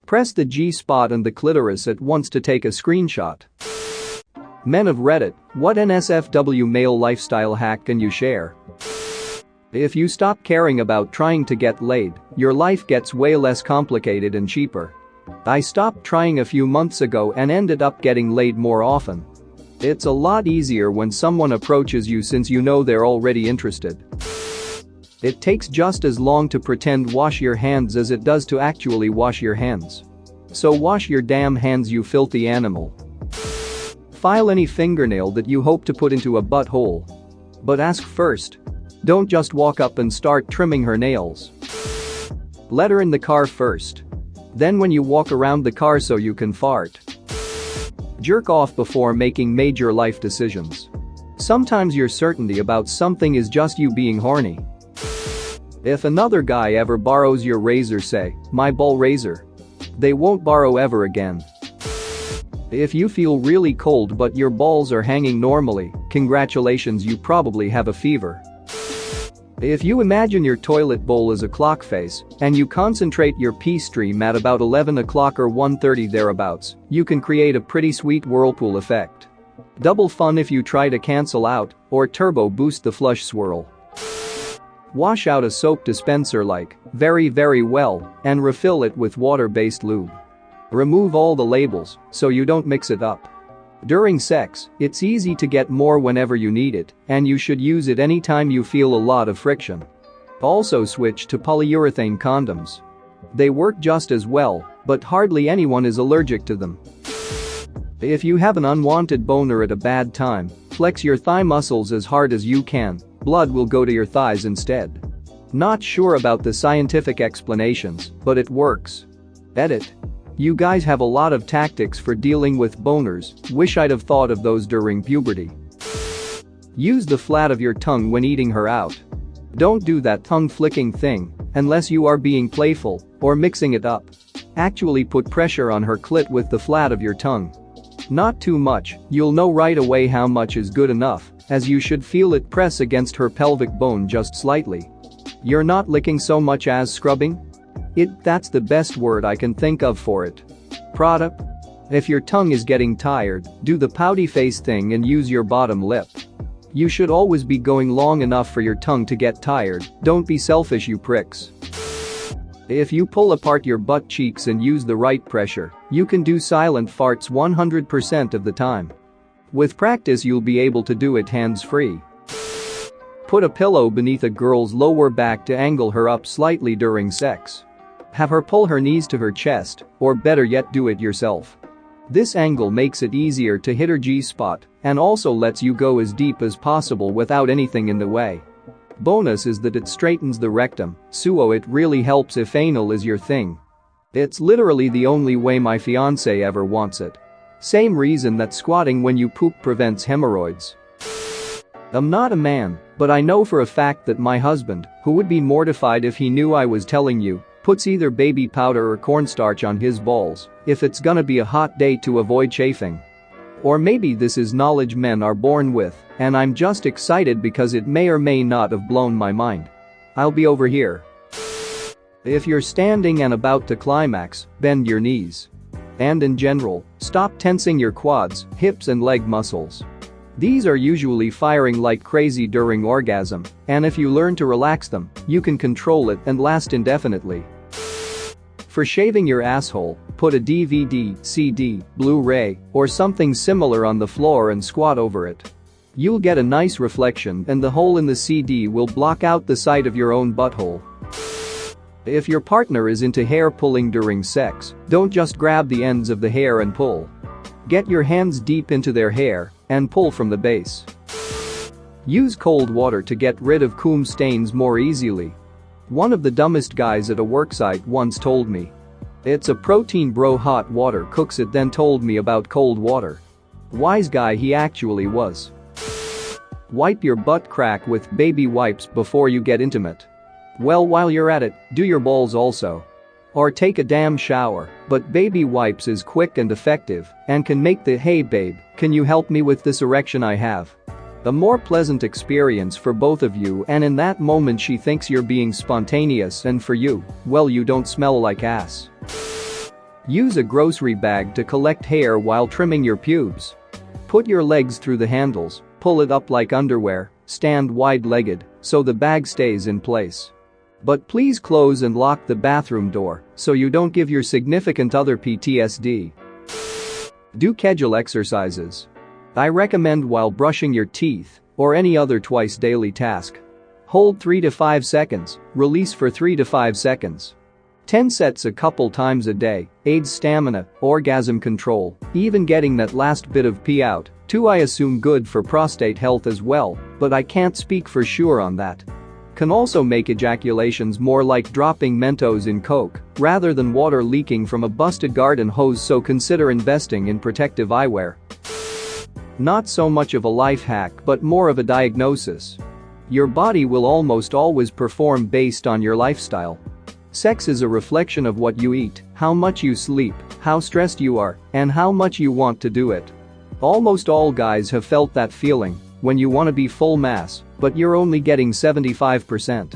Press the G-spot and the clitoris at once to take a screenshot. Men of Reddit, what NSFW male lifestyle hack can you share? If you stop caring about trying to get laid, your life gets way less complicated and cheaper. I stopped trying a few months ago and ended up getting laid more often. It's a lot easier when someone approaches you since you know they're already interested. It takes just as long to pretend wash your hands as it does to actually wash your hands. So wash your damn hands, you filthy animal. File any fingernail that you hope to put into a butthole. But ask first. Don't just walk up and start trimming her nails. Let her in the car first. Then when you walk around the car so you can fart. Jerk off before making major life decisions. Sometimes your certainty about something is just you being horny. If another guy ever borrows your razor, say, "My ball razor." They won't borrow ever again. If you feel really cold but your balls are hanging normally, congratulations, you probably have a fever. If you imagine your toilet bowl as a clock face and you concentrate your pee stream at about 11 o'clock or 1:30 thereabouts, you can create a pretty sweet whirlpool effect. Double fun if you try to cancel out or turbo boost the flush swirl. Wash out a soap dispenser very well and refill it with water-based lube. Remove all the labels so you don't mix it up. During sex, it's easy to get more whenever you need it, and you should use it anytime you feel a lot of friction. Also switch to polyurethane condoms. They work just as well, but hardly anyone is allergic to them. If you have an unwanted boner at a bad time, flex your thigh muscles as hard as you can. Blood will go to your thighs instead. Not sure about the scientific explanations, but it works. Edit. You guys have a lot of tactics for dealing with boners, wish I'd have thought of those during puberty. Use the flat of your tongue when eating her out. Don't do that tongue flicking thing unless you are being playful or mixing it up. Actually put pressure on her clit with the flat of your tongue. Not too much, you'll know right away how much is good enough, as you should feel it press against her pelvic bone just slightly. You're not licking so much as scrubbing? That's the best word I can think of for it. Product? If your tongue is getting tired, do the pouty face thing and use your bottom lip. You should always be going long enough for your tongue to get tired, don't be selfish, you pricks. If you pull apart your butt cheeks and use the right pressure, you can do silent farts 100% of the time. With practice you'll be able to do it hands-free. Put a pillow beneath a girl's lower back to angle her up slightly during sex. Have her pull her knees to her chest, or better yet do it yourself. This angle makes it easier to hit her G-spot and also lets you go as deep as possible without anything in the way. Bonus is that it straightens the rectum, so it really helps if anal is your thing. It's literally the only way my fiancé ever wants it. Same reason that squatting when you poop prevents hemorrhoids. I'm not a man, but I know for a fact that my husband, who would be mortified if he knew I was telling you, puts either baby powder or cornstarch on his balls if it's gonna be a hot day to avoid chafing. Or maybe this is knowledge men are born with, and I'm just excited because it may or may not have blown my mind. I'll be over here. If you're standing and about to climax, bend your knees. And in general, stop tensing your quads, hips and leg muscles. These are usually firing like crazy during orgasm, and if you learn to relax them, you can control it and last indefinitely. For shaving your asshole, put a DVD, CD, Blu-ray, or something similar on the floor and squat over it. You'll get a nice reflection and the hole in the CD will block out the sight of your own butthole. If your partner is into hair pulling during sex, don't just grab the ends of the hair and pull. Get your hands deep into their hair and pull from the base. Use cold water to get rid of cum stains more easily. One of the dumbest guys at a worksite once told me, "It's a protein bro, hot water cooks it," then told me about cold water. Wise guy he actually was. Wipe your butt crack with baby wipes before you get intimate. Well, while you're at it, do your balls also. Or take a damn shower, but baby wipes is quick and effective and can make the "hey babe, can you help me with this erection I have?" a more pleasant experience for both of you, and in that moment she thinks you're being spontaneous, and for you, well, you don't smell like ass. Use a grocery bag to collect hair while trimming your pubes. Put your legs through the handles, pull it up like underwear, stand wide-legged so the bag stays in place. But please close and lock the bathroom door so you don't give your significant other PTSD. Do Kegel exercises. I recommend while brushing your teeth or any other twice daily task. Hold 3 to 5 seconds, release for 3 to 5 seconds. 10 sets a couple times a day aids stamina, orgasm control, even getting that last bit of pee out. 2 I assume good for prostate health as well, but I can't speak for sure on that. Can also make ejaculations more like dropping Mentos in Coke rather than water leaking from a busted garden hose, so consider investing in protective eyewear. Not so much of a life hack but more of a diagnosis. Your body will almost always perform based on your lifestyle. Sex is a reflection of what you eat, how much you sleep, how stressed you are, and how much you want to do it. Almost all guys have felt that feeling when you want to be full mass, but you're only getting 75%.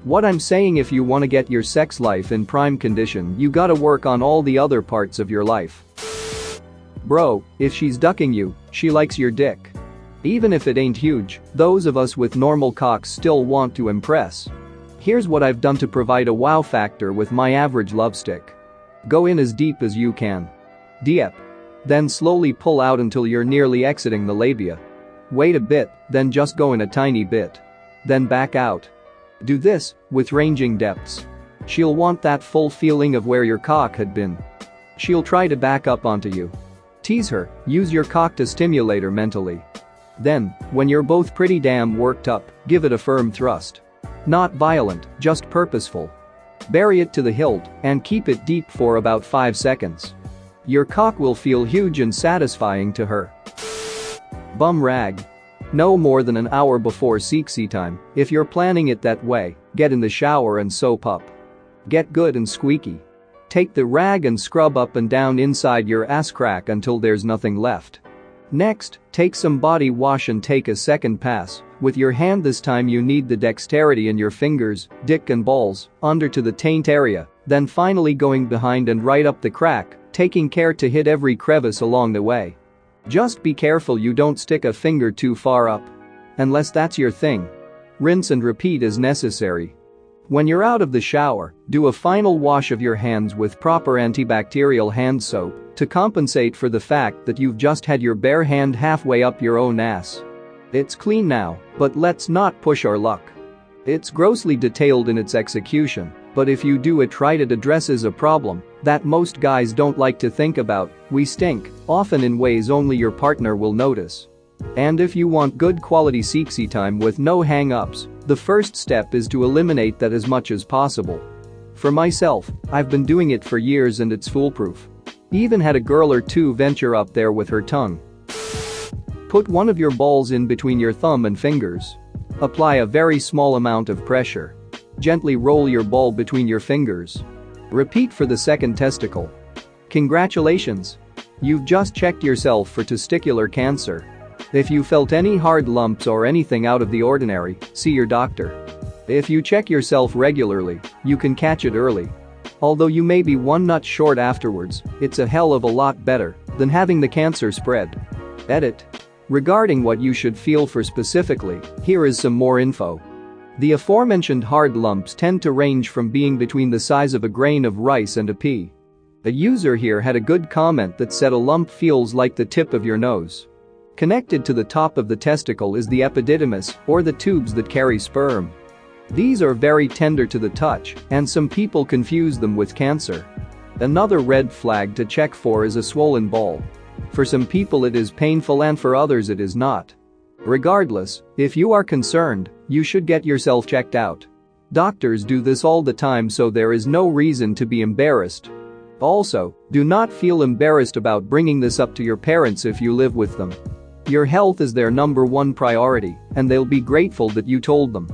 What I'm saying, if you want to get your sex life in prime condition, you gotta work on all the other parts of your life. Bro, if she's ducking you, she likes your dick. Even if it ain't huge, those of us with normal cocks still want to impress. Here's what I've done to provide a wow factor with my average love stick. Go in as deep as you can. Deep. Then slowly pull out until you're nearly exiting the labia. Wait a bit, then just go in a tiny bit. Then back out. Do this with ranging depths. She'll want that full feeling of where your cock had been. She'll try to back up onto you. Tease her, use your cock to stimulate her mentally. Then, when you're both pretty damn worked up, give it a firm thrust. Not violent, just purposeful. Bury it to the hilt and keep it deep for about 5 seconds. Your cock will feel huge and satisfying to her. Bum rag. No more than an hour before sexy time. If you're planning it that way, get in the shower and soap up. Get good and squeaky. Take the rag and scrub up and down inside your ass crack until there's nothing left. Next, take some body wash and take a second pass. With your hand this time you need the dexterity in your fingers, dick and balls, under to the taint area, then finally going behind and right up the crack, taking care to hit every crevice along the way. Just be careful you don't stick a finger too far up. Unless that's your thing. Rinse and repeat as necessary. When you're out of the shower, do a final wash of your hands with proper antibacterial hand soap to compensate for the fact that you've just had your bare hand halfway up your own ass. It's clean now, but let's not push our luck. It's grossly detailed in its execution, but if you do it right, it addresses a problem that most guys don't like to think about. We stink, often in ways only your partner will notice. And if you want good quality sexy time with no hang-ups, the first step is to eliminate that as much as possible. For myself, I've been doing it for years and it's foolproof. Even had a girl or two venture up there with her tongue. Put one of your balls in between your thumb and fingers. Apply a very small amount of pressure. Gently roll your ball between your fingers. Repeat for the second testicle. Congratulations! You've just checked yourself for testicular cancer. If you felt any hard lumps or anything out of the ordinary, see your doctor. If you check yourself regularly, you can catch it early. Although you may be one nut short afterwards, it's a hell of a lot better than having the cancer spread. Edit. Regarding what you should feel for specifically, here is some more info. The aforementioned hard lumps tend to range from being between the size of a grain of rice and a pea. A user here had a good comment that said a lump feels like the tip of your nose. Connected to the top of the testicle is the epididymis, or the tubes that carry sperm. These are very tender to the touch, and some people confuse them with cancer. Another red flag to check for is a swollen ball. For some people it is painful and for others it is not. Regardless, if you are concerned, you should get yourself checked out. Doctors do this all the time, so there is no reason to be embarrassed. Also, do not feel embarrassed about bringing this up to your parents if you live with them. Your health is their number one priority, and they'll be grateful that you told them.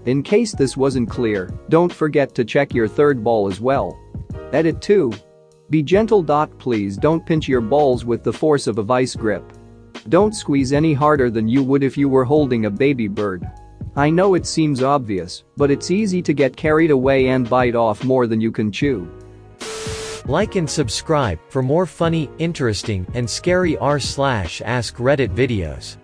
In case this wasn't clear, don't forget to check your third ball as well. Edit 2. Be gentle. Please don't pinch your balls with the force of a vice grip. Don't squeeze any harder than you would if you were holding a baby bird. I know it seems obvious, but it's easy to get carried away and bite off more than you can chew. Like and subscribe for more funny, interesting, and scary r/ask Reddit videos.